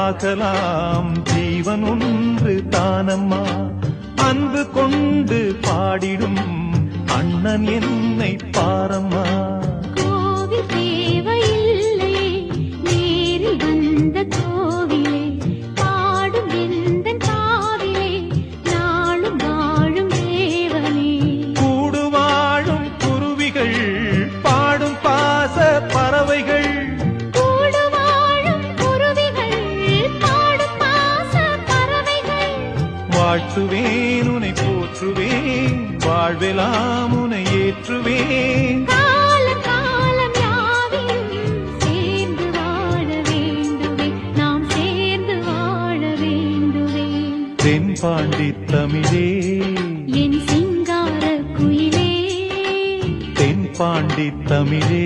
ஆகலாம் ஜீவன் ஒன்று தானம்மா. அன்பு கொண்டு பாடிடும் அண்ணன் என்னை பாரம்மா. கோவில் தேவையில்லை நேரில் வந்த கோவிலே, பாடும் எந்தன் காவிலே நாளும் வாழும் தேவனே. கூடு வாழும் குருவிகள் பாடும் பாச பறவைகள், கூடு வாழும் குருவிகள் பாடும் பாச பறவைகள். வாழ்த்துவேன் உனை போற்றுவேன், வாழ்வெல்லாம் உனை ஏற்றுவேன். காலம் காலம் யாவையும் சேர்ந்து வாழ வேண்டுவே, நாம் சேர்ந்து வாழ வேண்டுவே. தென்பாண்டி தமிழே என் சிங்கார குயிலே, தென்பாண்டி தமிழே